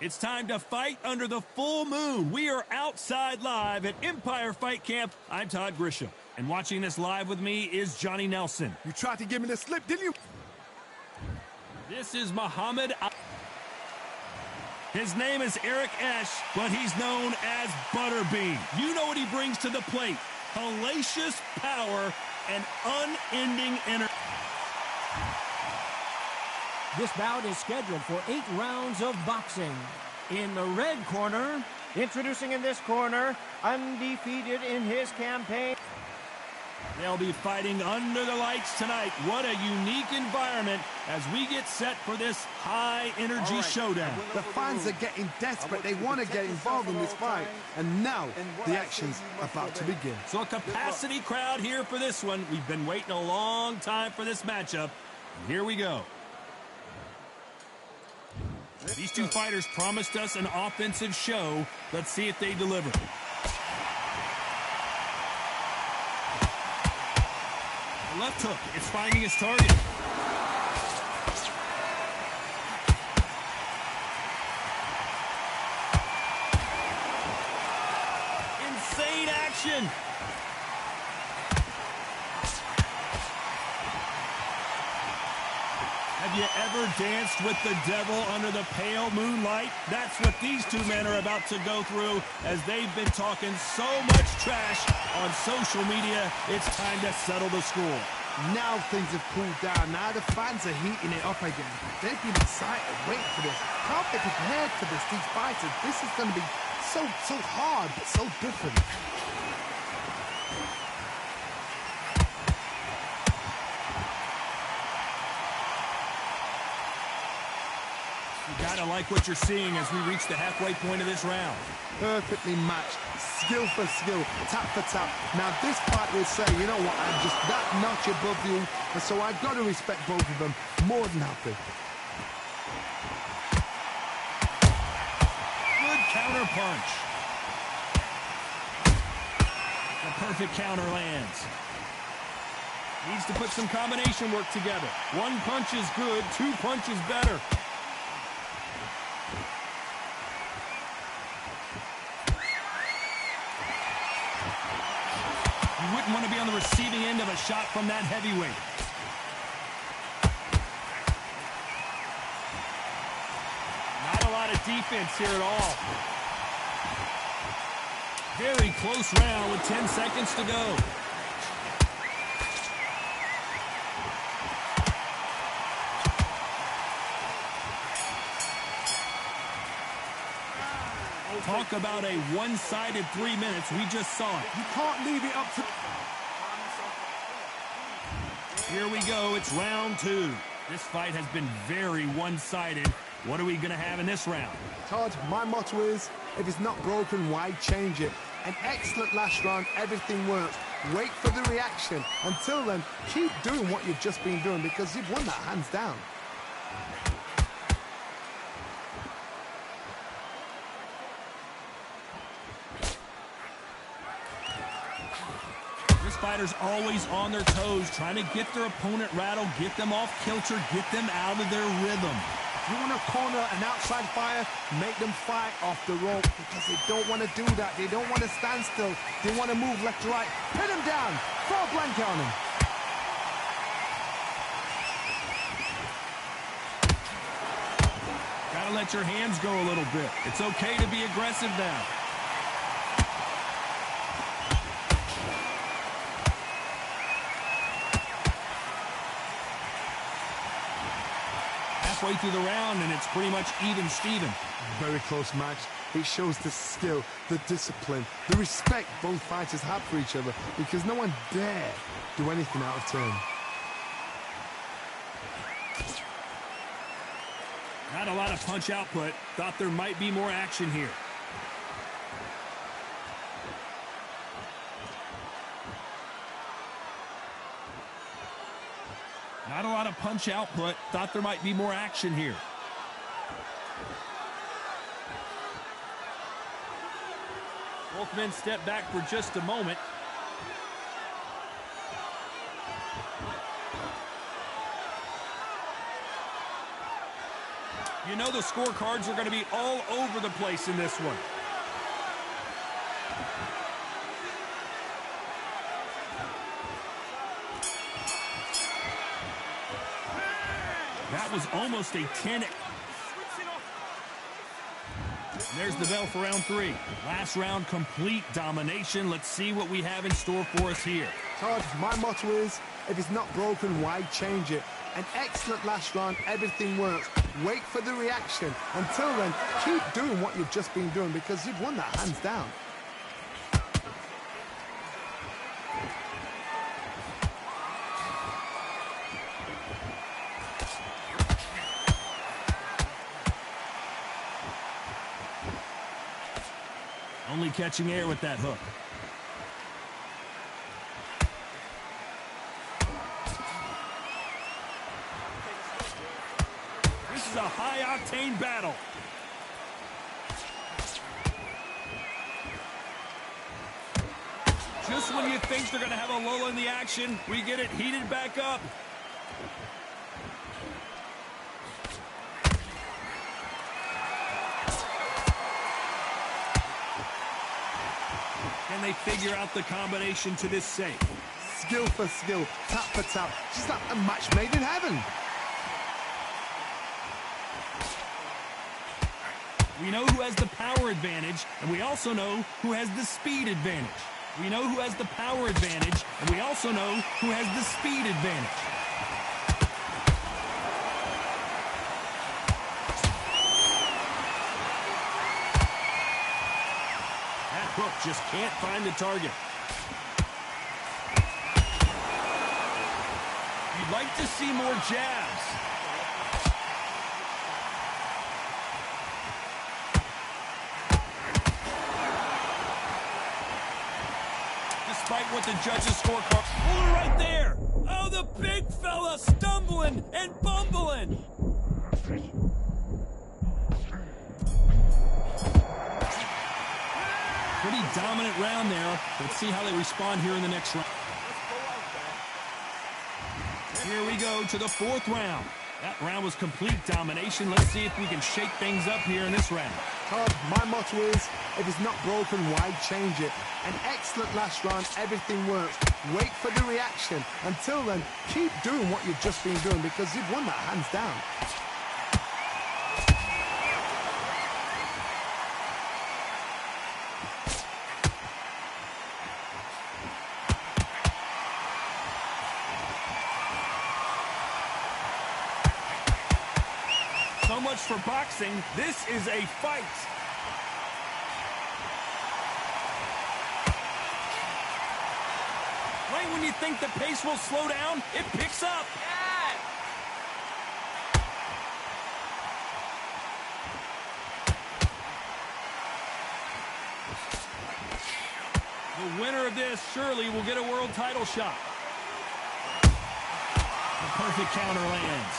It's time to fight under the full moon. We are outside live at Empire Fight Camp. I'm Todd Grisham, and watching this live with me is Johnny Nelson. You tried to give me the slip, didn't you? This is Muhammad. His name is Eric Esch, but he's known as Butterbean. You know what he brings to the plate. Hellacious power and unending energy. This bout is scheduled for 8 rounds of boxing. In the red corner, introducing in this corner, undefeated in his campaign. They'll be fighting under the lights tonight. What a unique environment as we get set for this high-energy showdown. The fans are getting desperate. They want to get involved in this fight. And now the action's about to begin. So a capacity crowd here for this one. We've been waiting a long time for this matchup. And here we go. These two fighters promised us an offensive show. Let's see if they deliver. The left hook, it's finding its target. Insane action. Have you ever danced with the devil under the pale moonlight? That's what these two men are about to go through as they've been talking so much trash on social media. It's time to settle the score. Now things have cooled down. Now the fans are heating it up again. They've been excited, waiting for this. Can't be prepared for this, these fighters. This is going to be so hard, but so different. You gotta like what you're seeing as we reach the halfway point of this round. Perfectly matched, skill for skill, tap for tap. Now this fight will say, you know what, I'm just that notch above you, and so I've got to respect both of them more than happy. Good counter punch. The perfect counter lands. Needs to put some combination work together. One punch is good, 2 punches better. Wouldn't want to be on the receiving end of a shot from that heavyweight. Not a lot of defense here at all. Very close round with 10 seconds to go. Talk about a one-sided 3 minutes. We just saw it. You can't leave it up to... Here we go. It's round 2. This fight has been very one-sided. What are we going to have in this round? Todd, my motto is, if it's not broken, why change it? An excellent last round. Everything works. Wait for the reaction. Until then, keep doing what you've just been doing because you've won that hands down. Fighters always on their toes, trying to get their opponent rattled, get them off kilter, get them out of their rhythm. If you want to corner an outside fire, make them fight off the rope because they don't want to do that. They don't want to stand still. They want to move left to right. Pin them down. Throw a blanket on them. Gotta let your hands go a little bit. It's okay to be aggressive now. Halfway through the round, and it's pretty much even-steven. Very close match. It shows the skill, the discipline, the respect both fighters have for each other because no one dare do anything out of turn. Not a lot of punch output. Thought there might be more action here. Not a lot of punch output. Thought there might be more action here. Both men step back for just a moment. You know the scorecards are going to be all over the place in this one. That was almost a 10. There's the bell for round 3. Last round, complete domination. Let's see what we have in store for us here. Todd, my motto is, if it's not broken, why change it? An excellent last round, everything works. Wait for the reaction. Until then, keep doing what you've just been doing because you've won that hands down. Only catching air with that hook. This is a high-octane battle. Just when you think they're going to have a lull in the action, we get it heated back up. Can they figure out the combination to this save? Skill for skill, tap for tap. Just like a match made in heaven. We know who has the power advantage, and we also know who has the speed advantage. We know who has the power advantage, and we also know who has the speed advantage. That hook just can't find the target. You'd like to see more jabs. Despite what the judges scorecard. Oh, right there. Oh, the big fella stumbling and bumbling. Pretty dominant round there. Let's see how they respond here in the next round. Here we go to the 4th round. That round was complete domination. Let's see if we can shake things up here in this round. Todd, my motto is, if it's not broken, why change it? An excellent last round, everything works. Wait for the reaction. Until then, keep doing what you've just been doing because you've won that hands down. So much for boxing. This is a fight. Right when you think the pace will slow down, it picks up. The winner of this surely will get a world title shot. The perfect counter lands.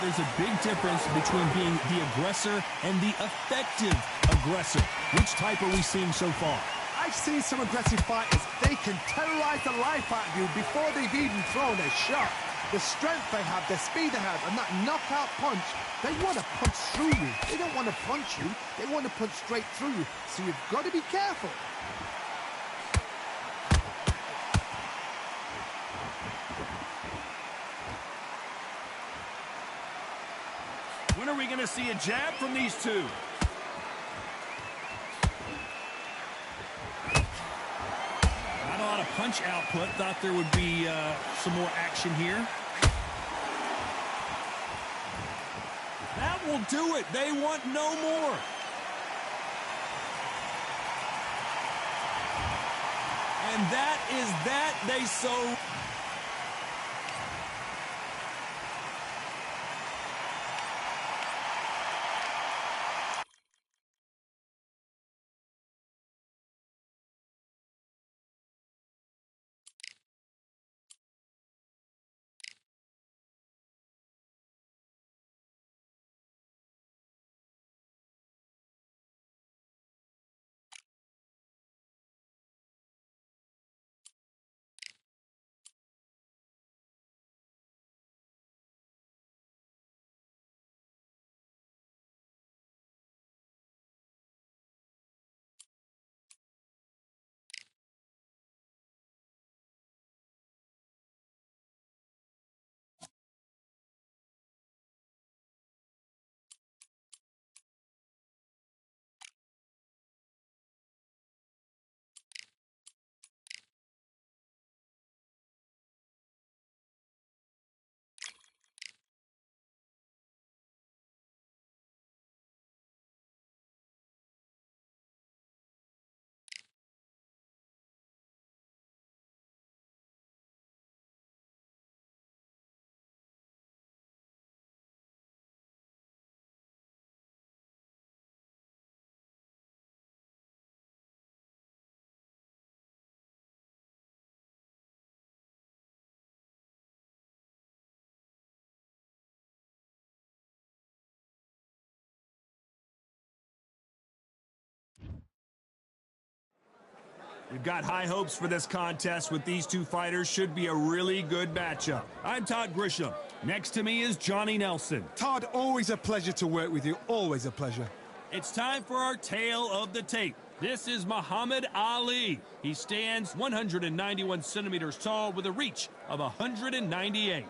There's a big difference between being the aggressor and the effective aggressor. Which type are we seeing so far? I've seen some aggressive fighters. They can terrorize the life out of you before they've even thrown a shot. The strength they have, the speed they have, and that knockout punch, they want to punch through you. They don't want to punch you. They want to punch straight through you. So you've got to be careful. When are we going to see a jab from these two? Not a lot of punch output. Thought there would be some more action here. That will do it. They want no more. And that is that. They so... We've got high hopes for this contest with these two fighters. Should be a really good matchup. I'm Todd Grisham. Next to me is Johnny Nelson. Todd, always a pleasure to work with you. Always a pleasure. It's time for our tale of the tape. This is Muhammad Ali. He stands 191 centimeters tall with a reach of 198.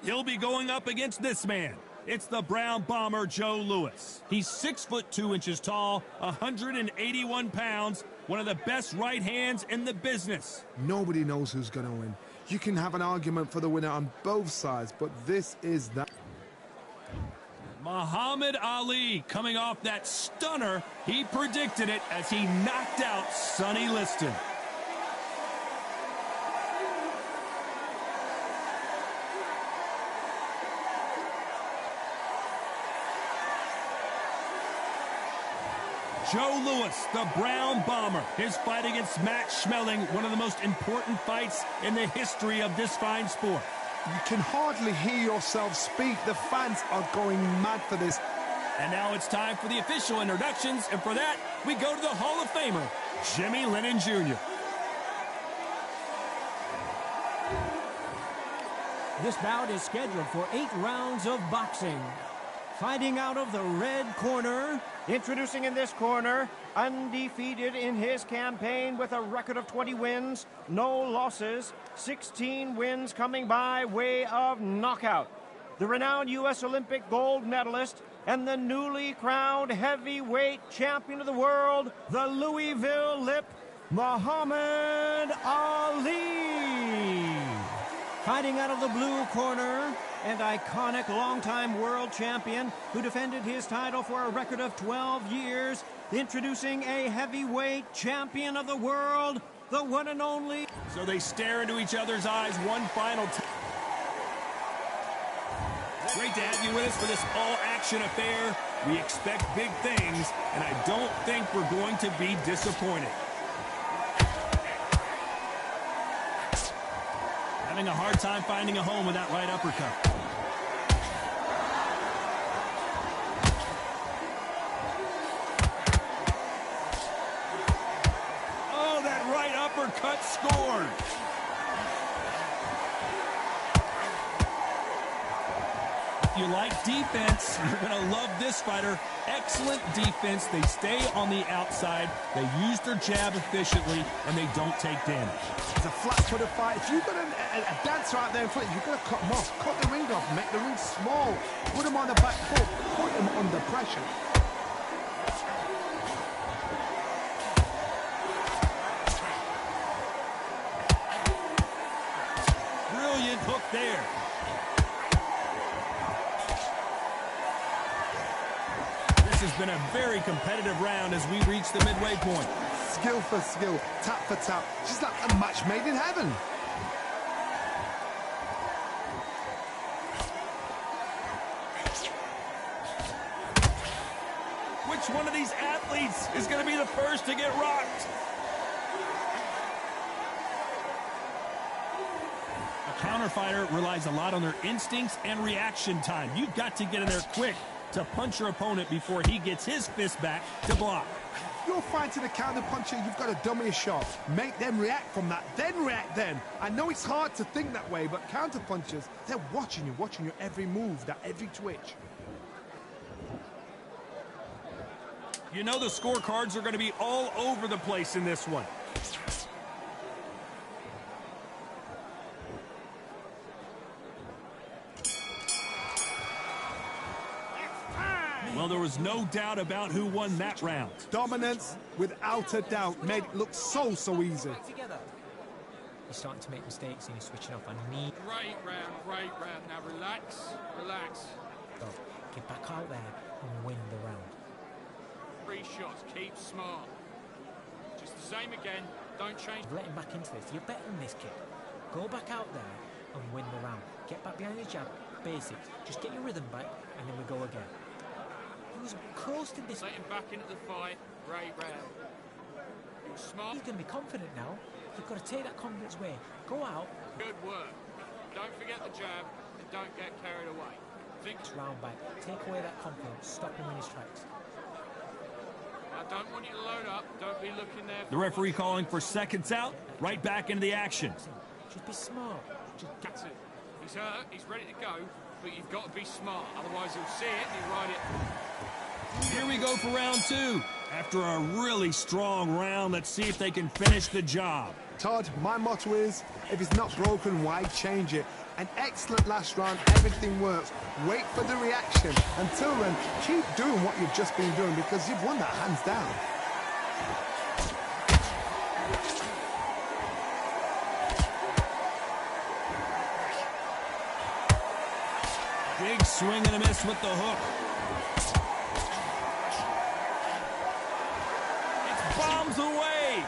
He'll be going up against this man. It's the Brown Bomber, Joe Louis. He's 6'2" tall, 181 pounds, one of the best right hands in the business. Nobody knows who's going to win. You can have an argument for the winner on both sides, but this is that. Muhammad Ali coming off that stunner. He predicted it as he knocked out Sonny Liston. Joe Louis, the Brown Bomber. His fight against Matt Schmeling, one of the most important fights in the history of this fine sport. You can hardly hear yourself speak. The fans are going mad for this. And now it's time for the official introductions, and for that, we go to the Hall of Famer, Jimmy Lennon Jr. This bout is scheduled for 8 rounds of boxing. Fighting out of the red corner, introducing in this corner, undefeated in his campaign with a record of 20 wins, no losses, 16 wins coming by way of knockout. The renowned U.S. Olympic gold medalist and the newly crowned heavyweight champion of the world, the Louisville Lip, Muhammad Ali. Fighting out of the blue corner, and iconic longtime world champion who defended his title for a record of 12 years, introducing a heavyweight champion of the world, the one and only. So they stare into each other's eyes one final time. Great to have you with us for this all-action affair. We expect big things, and I don't think we're going to be disappointed. Having a hard time finding a home with that right uppercut. Oh, that right uppercut scored. If you like defense, you're going to love this fighter. Excellent defense. They stay on the outside. They use their jab efficiently, and they don't take damage. It's a flat-footed fight. If you've got a dancer out there in front, you've got to cut him off. Cut the ring off. Make the ring small. Put him on the back foot. Put him under pressure. Brilliant hook there. This has been a very competitive round as we reach the midway point. Skill for skill, tap for tap. Just like a match made in heaven. Which one of these athletes is going to be the first to get rocked? A counterfighter relies a lot on their instincts and reaction time. You've got to get in there quick to punch your opponent before he gets his fist back to block. You're fighting a counter puncher, you've got to dummy a shot. Make them react from that, then react then. I know it's hard to think that way, but counter punchers, they're watching your every move, that every twitch. You know the scorecards are going to be all over the place in this one. Well, there was no doubt about who won that round. Dominance, without a doubt, made it look so easy. You're starting to make mistakes and you're switching off. I need... Great round. Now relax. Go. Get back out there and win the round. 3 shots, keep smart. Just the same again, don't change. Let him back into this. You're better than this kid. Go back out there and win the round. Get back behind the jab, basics. Just get your rhythm back and then we go again. He was close to this. Let him back into the fight, great round. He was smart. He's going to be confident now. You've got to take that confidence away. Go out. Good work. Don't forget the jab and don't get carried away. Think Round back. Take away that confidence. Stop him in his tracks. now don't want you to load up. Don't be looking there. The referee calling for seconds out, right back into the action. Just be smart. Just get That's it. He's hurt. He's ready to go. But you've got to be smart. Otherwise, he'll see it and he'll ride it. Here we go for round two. After a really strong round, let's see if they can finish the job. Todd, my motto is, if it's not broken, why change it? An excellent last round, everything works. Wait for the reaction. Until then, keep doing what you've just been doing because you've won that hands down. Big swing and a miss with the hook. It's bombs away.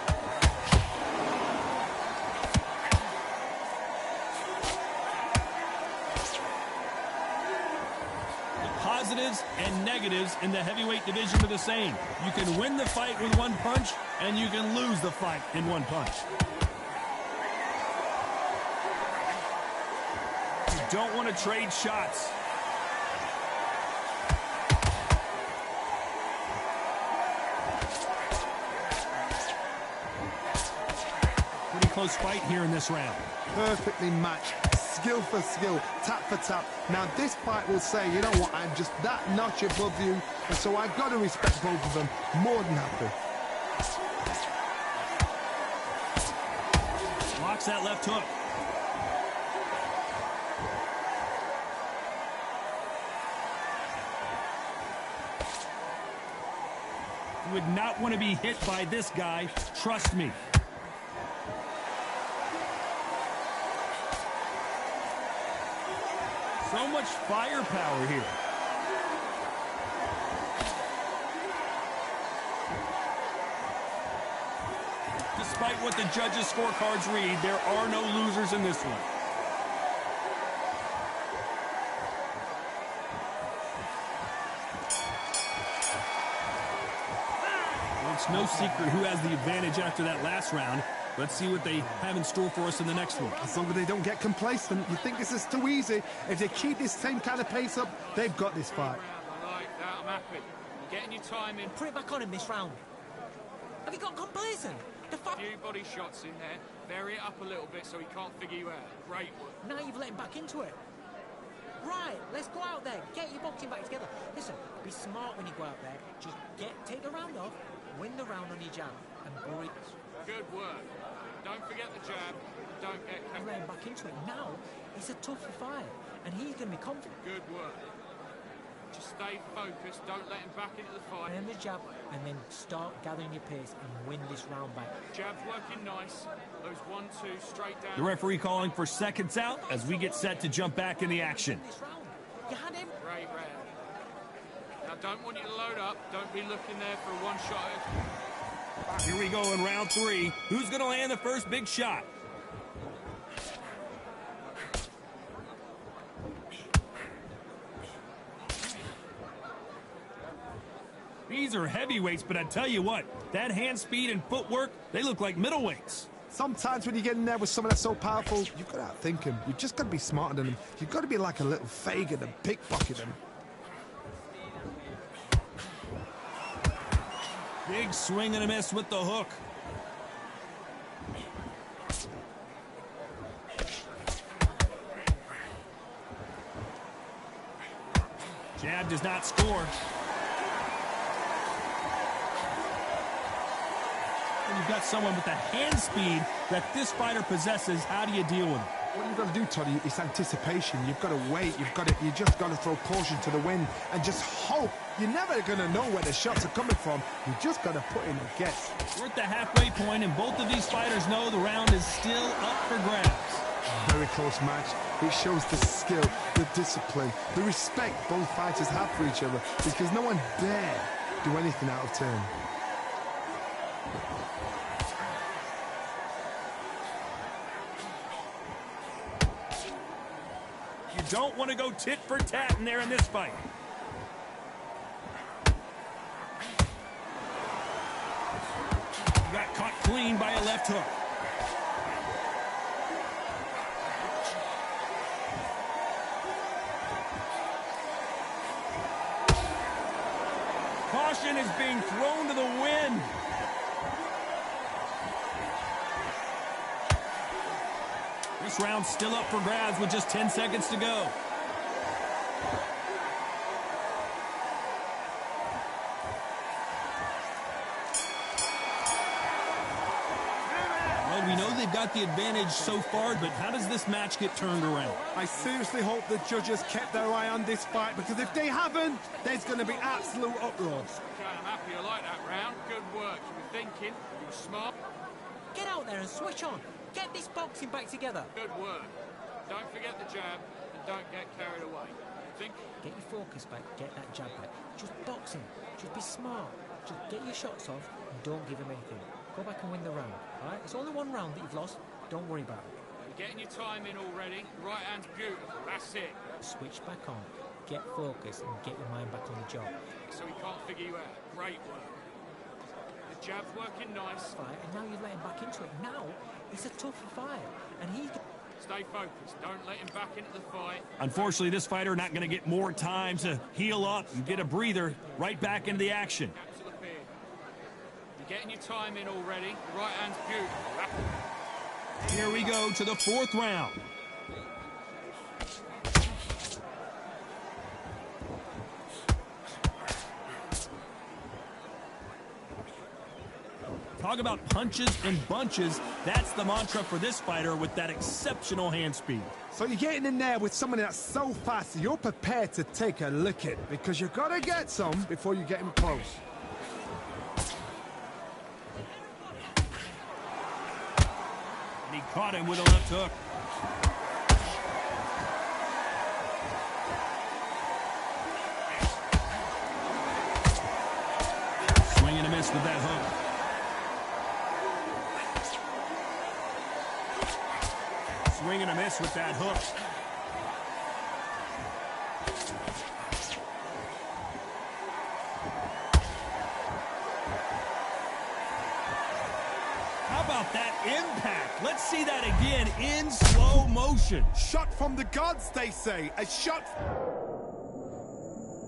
Positives and negatives in the heavyweight division are the same. You can win the fight with one punch, and you can lose the fight in one punch. You don't want to trade shots. Pretty close fight here in this round. Perfectly matched. Skill for skill, tap for tap. Now this fight will say, you know what, I'm just that notch above you, and so I've got to respect both of them. More than happy. Blocks that left hook. You would not want to be hit by this guy, trust me. So much firepower here. Despite what the judges' scorecards read, there are no losers in this one. Well, it's no secret who has the advantage after that last round. Let's see what they have in store for us in the next one. As long as they don't get complacent, you think this is too easy. If they keep this same kind of pace up, they've got this fight. I like that. I'm happy. You're getting your time in. put it back on him this round. Have you got complacent? The fuck? Few body shots in there. Vary it up a little bit so he can't figure you out. Great work. Now you've let him back into it. Right, let's go out there. Get your boxing back together. Listen, be smart when you go out there. Just take the round off, win the round on your jab, and bury it. Good work. Don't forget the jab. Don't get You let him back into it. Now, it's a tougher fight, and he's going to be confident. Good work. Just stay focused. Don't let him back into the fight. And the jab, and then start gathering your pace and win this round back. Jab's working nice. Those 1-2 straight down. The referee calling for seconds out as we get set to jump back in the action. This round, you had him. Great round. Now don't want you to load up. Don't be looking there for a one-shot. Here we go in round three. Who's going to land the first big shot? These are heavyweights, but I tell you what, that hand speed and footwork, they look like middleweights. Sometimes when you get in there with someone that's so powerful, you've got to outthink him. You've just got to be smarter than him. You've got to be like a little Fagin and pickpocket him. Big swing and a miss with the hook. Jab does not score. When you've got someone with the hand speed that this fighter possesses, how do you deal with it? What you've got to do, Toddy, is anticipation. You've got to wait. You just got to throw caution to the wind and just hope. You're never going to know where the shots are coming from. You just got to put in a guess. We're at the halfway point, and both of these fighters know the round is still up for grabs. Very close match. It shows the skill, the discipline, the respect both fighters have for each other because no one dare do anything out of turn. You don't want to go tit for tat in there in this fight. Got caught clean by a left hook. Caution is being thrown to the wind. This round's still up for grabs with just 10 seconds to go. Well, we know they've got the advantage so far, but how does this match get turned around? I seriously hope the judges kept their eye on this fight, because if they haven't, there's going to be absolute uproar. Okay, I'm happy you like that round. Good work. You were thinking. You were smart. Get out there and switch on. Get this boxing back together. Good work. Don't forget the jab and don't get carried away. Think. Get your focus back, get that jab back. Just boxing. Just be smart. Just get your shots off and don't give him anything. Go back and win the round, all right? It's only one round that you've lost. Don't worry about it. You're getting your time in already. Your right hand's beautiful. That's it. Switch back on. Get focused and get your mind back on the job. So he can't figure you out. Great work. The jab's working nice. Fight, and now you're letting back into it. Now, it's a tougher fight. And he's... Stay focused. Don't let him back into the fight. Unfortunately, this fighter not going to get more time to heal up and get a breather. Right back into the action. Caps will appear. You're getting your time in already. Your right hand's beautiful. Here we go to the fourth round. Talk about punches and bunches. That's the mantra for this fighter with that exceptional hand speed. So you're getting in there with somebody that's so fast, you're prepared to take a licking, because you've got to get some before you get him close. And he caught him with a left hook. Swing and a miss with that hook. Swing and a miss with that hook. How about that impact? Let's see that again in slow motion. Shot from the gods, they say. A shot...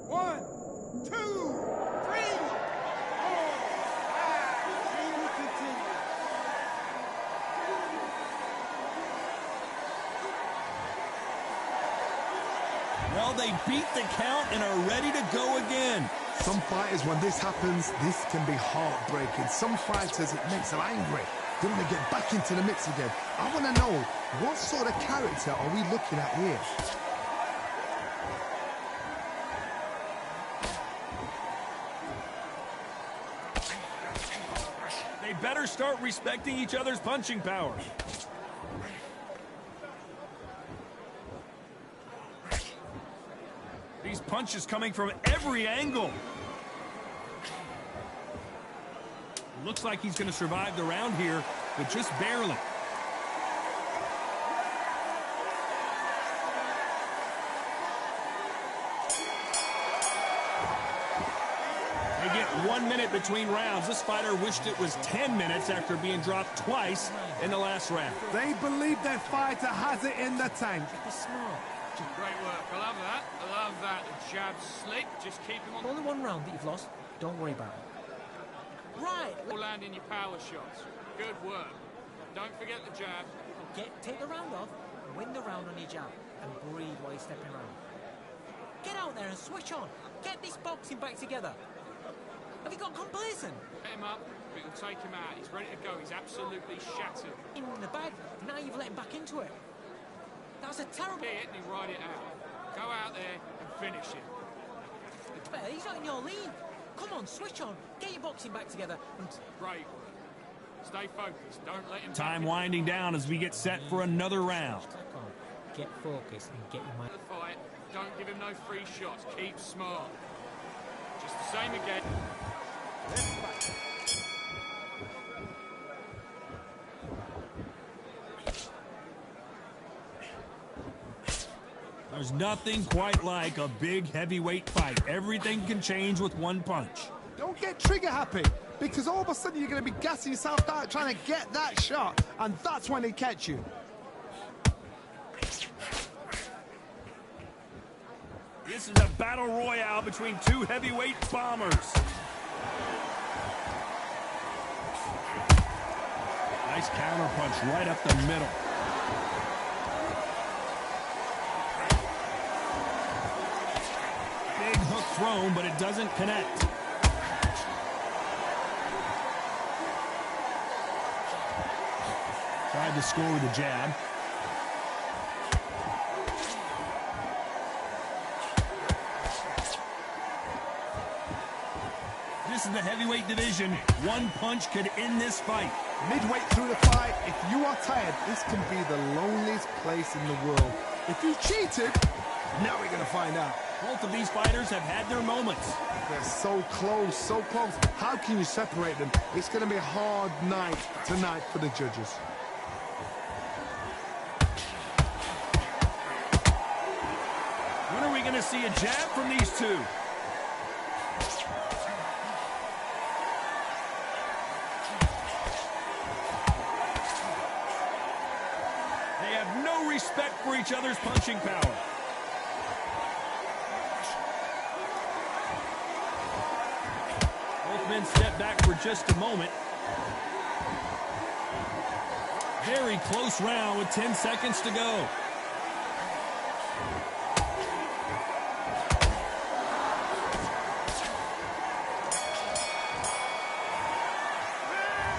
1, 2, 3, 4, 5, Well, they beat the count and are ready to go again. Some fighters, when this happens, this can be heartbreaking. Some fighters, it makes them angry. They want to get back into the mix again. I want to know, what sort of character are we looking at here? They better start respecting each other's punching power. These punches coming from every angle. Looks like he's going to survive the round here, but just barely. They get 1 minute between rounds. This fighter wished it was 10 minutes after being dropped twice in the last round. They believe their fighter has it in the tank. Be smart. Great work. I love that. I love that. The jab's slick. Just keep him on. Only one round that you've lost. Don't worry about it. Right. Landing your power shots. Good work. Don't forget the jab. Take the round off, win the round on your jab, and breathe while you're stepping around. Get out there and switch on. Get this boxing back together. Have you got complacent? Get him up, but you'll take him out. He's ready to go. He's absolutely shattered. In the bag. Now you've let him back into it. That's a terrible... Hit and he ride it out. Go out there and finish him. He's not in your league. Come on, switch on. Get your boxing back together. And... Great work. Stay focused. Don't let him... Time winding down as we get set for another round. Back on. Get focused and get your mind... The fight. Don't give him no free shots. Keep smart. Just the same again. There's nothing quite like a big heavyweight fight. Everything can change with one punch. Don't get trigger happy, because all of a sudden you're going to be gassing yourself out trying to get that shot, and that's when they catch you. This is a battle royale between two heavyweight bombers. Nice counter punch right up the middle. Big hook thrown, but it doesn't connect. Tried to score with a jab. This is the heavyweight division. One punch could end this fight. Midway through the fight, if you are tired, this can be the loneliest place in the world. If you cheated, now we're going to find out. Both of these fighters have had their moments. They're so close, so close. How can you separate them? It's going to be a hard night tonight for the judges. When are we going to see a jab from these two? They have no respect for each other's punching power. Both men step back for just a moment. Very close round with 10 seconds to go.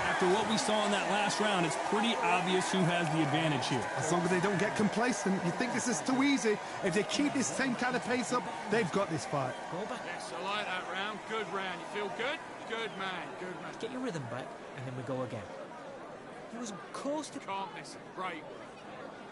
After what we saw in that last round, it's pretty obvious who has the advantage here. As long as they don't get complacent, you think this is too easy. If they keep this same kind of pace up, they've got this fight. Go back. Yes, I like that round. Good round. You feel good? Good man, good man. Get your rhythm back, and then we go again. He was close to... Can't miss it. Great.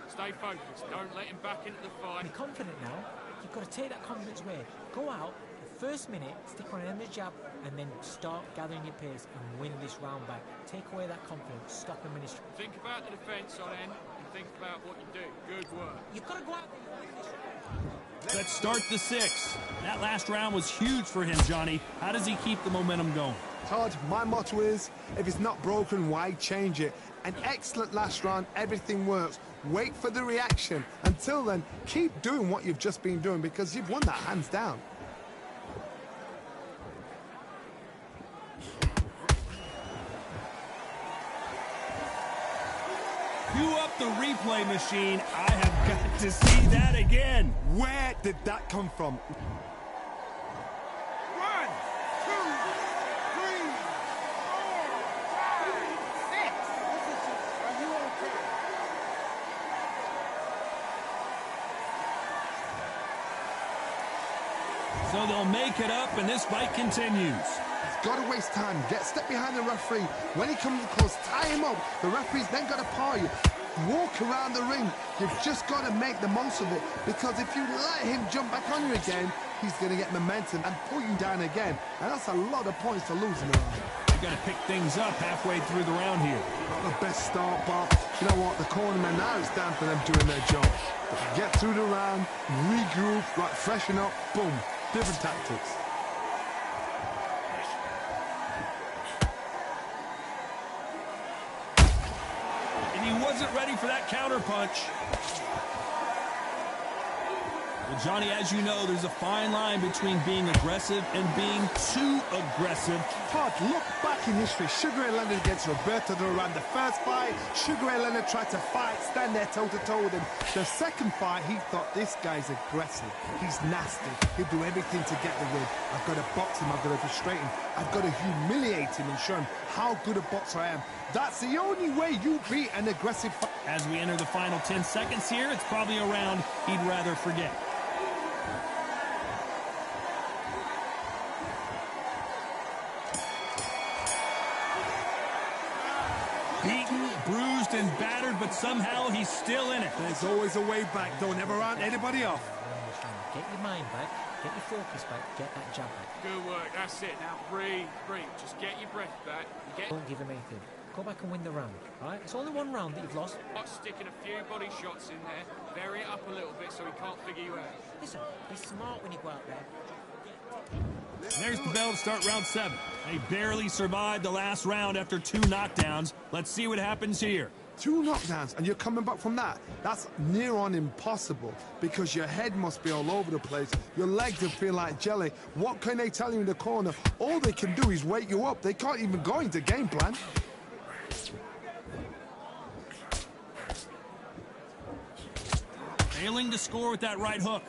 Stay focused. Don't let him back into the fight. Be confident now. You've got to take that confidence away. Go out, the first minute, stick on the jab, and then start gathering your pace and win this round back. Take away that confidence. Stop him in his... Think about the defence on end, and think about what you do. Good work. You've got to go out there and win this round. Let's start the sixth. That last round was huge for him, Johnny. How does he keep the momentum going? Todd, my motto is, if it's not broken, why change it? An excellent last round, everything works. Wait for the reaction. Until then, keep doing what you've just been doing because you've won that hands down. Cue up the replay machine. I have got to see that again. Where did that come from? 1, 2, 3, 4, 5, 6. Are you okay? So they'll make it up, and this fight continues. He's got to waste time. Get step behind the referee. When he comes close, tie him up. The referee's then got to paw you. Walk around the ring. You've just got to make the most of it, because if you let him jump back on you again, he's going to get momentum and pull you down again. And that's a lot of points to lose in the round. They've got to pick things up halfway through the round here. Not the best start, but you know what? The cornermen, now it's down for them doing their job. Get through the round, regroup, right, freshen up, boom. Different tactics. And he wasn't ready for that counter punch. Well, Johnny, as you know, there's a fine line between being aggressive and being too aggressive. Todd, look back in history. Sugar Ray Leonard against Roberto Duran. The first fight, Sugar Ray Leonard tried to fight, stand there toe-to-toe with him. The second fight, he thought, this guy's aggressive. He's nasty. He'll do everything to get the win. I've got to box him. I've got to frustrate him. I've got to humiliate him and show him how good a boxer I am. That's the only way you beat an aggressive fight. As we enter the final 10 seconds here, it's probably a round he'd rather forget. Beaten, bruised, and battered, but somehow he's still in it. There's always a way back. Don't ever round anybody off. Get your mind back, get your focus back, get that jab back. Good work. That's it. Now breathe, breathe. Just get your breath back. Don't give him anything. Go back and win the round, all right? It's only one round that you've lost. Sticking a few body shots in there. Vary it up a little bit so he can't figure you out. Listen, be smart when you go out there. There's the bell to start round 7. They barely survived the last round after 2 knockdowns. Let's see what happens here. 2 knockdowns, and you're coming back from that. That's near on impossible, because your head must be all over the place. Your legs will feel like jelly. What can they tell you in the corner? All they can do is wake you up. They can't even go into game plan. Failing to score with that right hook.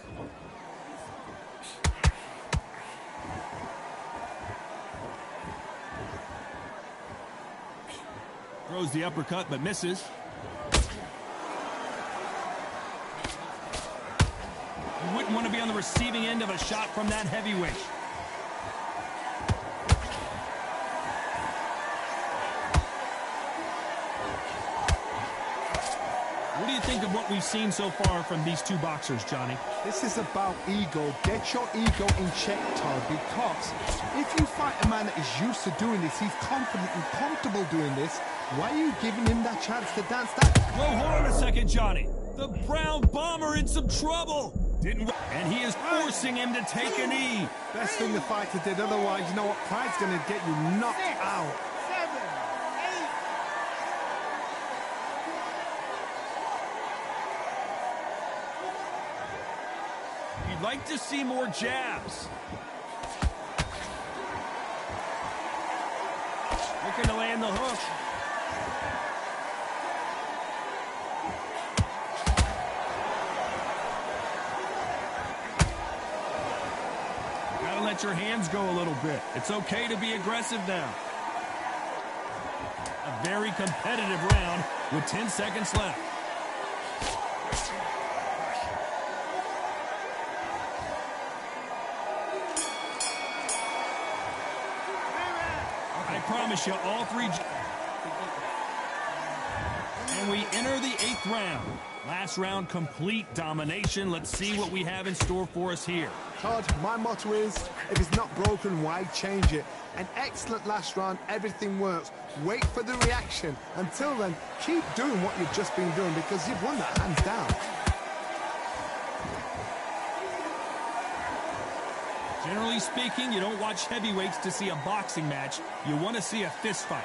Throws the uppercut but misses. You wouldn't want to be on the receiving end of a shot from that heavyweight. What do you think of what we've seen so far from these two boxers, Johnny? This is about ego. Get your ego in check, Todd, because if you fight a man that is used to doing this, he's confident and comfortable doing this, why are you giving him that chance to dance that? Whoa, hold on a second, Johnny. The Brown Bomber in some trouble. And he is forcing him to take a knee. Best thing the fighter did, otherwise, you know what? Pride's going to get you knocked out. 7, 8. You'd like to see more jabs. Looking to land the hook. Gotta let your hands go a little bit. It's okay to be aggressive now. A very competitive round with 10 seconds left. I promise you, all three. And we enter the 8th round. Last round, complete domination. Let's see what we have in store for us here. Todd, my motto is, if it's not broken, why change it? An excellent last round, everything works. Wait for the reaction. Until then, keep doing what you've just been doing because you've won that hands down. Generally speaking, you don't watch heavyweights to see a boxing match. You want to see a fist fight.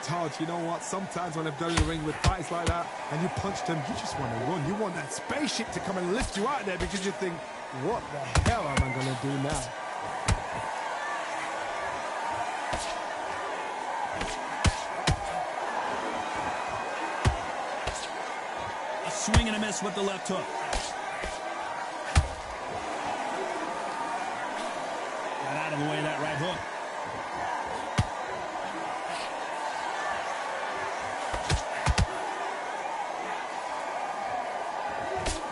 Todd, you know what? Sometimes when I've done in the ring with fights like that and you punch them, you just want to run. You want that spaceship to come and lift you out there because you think, what the hell am I going to do now? A swing and a miss with the left hook. Got out of the way of that right hook.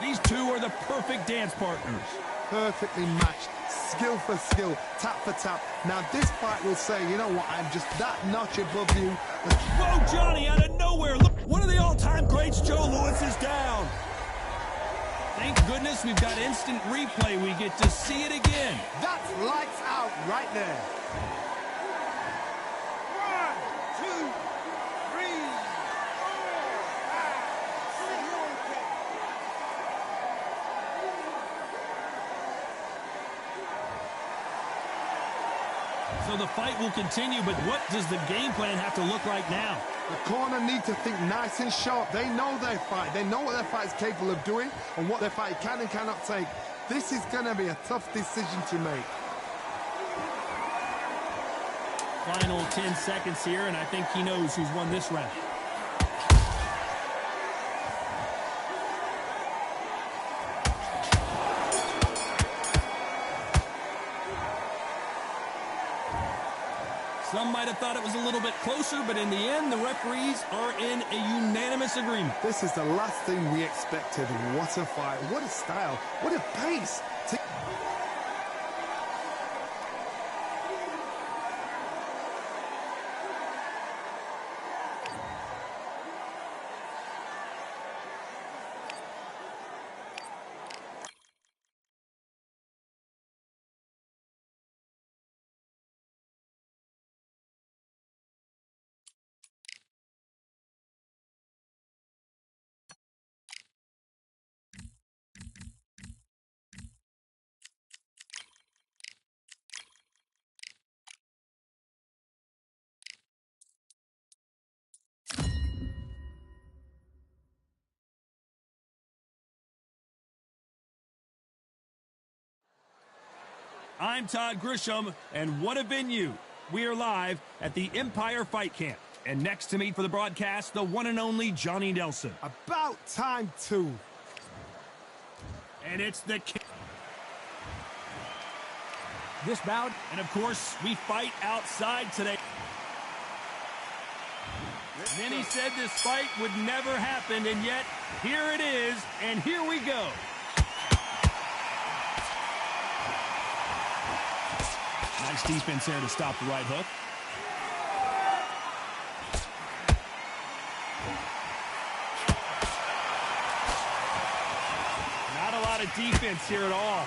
These two are the perfect dance partners. Perfectly matched, skill for skill, tap for tap. Now this fight will say, you know what, I'm just that notch above you. Whoa, Johnny, out of nowhere. Look, one of the all-time greats, Joe Louis, is down. Thank goodness we've got instant replay. We get to see it again. That's lights out right there. 1, 2, 3, 4, 5, 6. So the fight will continue, but what does the game plan have to look like now? The corner need to think nice and sharp. They know their fight. They know what their fight is capable of doing and what their fight can and cannot take. This is going to be a tough decision to make. Final 10 seconds here, and I think he knows who's won this round. Some might have thought it was a little bit closer, but in the end, the referees are in a unanimous agreement. This is the last thing we expected. What a fight. What a style. What a pace. I'm Todd Grisham, and what a venue. We are live at the Empire Fight Camp. And next to me for the broadcast, the one and only Johnny Nelson. About time too. And it's the kick. This bout. And of course, we fight outside today. Many said this fight would never happen, and yet here it is, and here we go. Nice defense there to stop the right hook. Not a lot of defense here at all.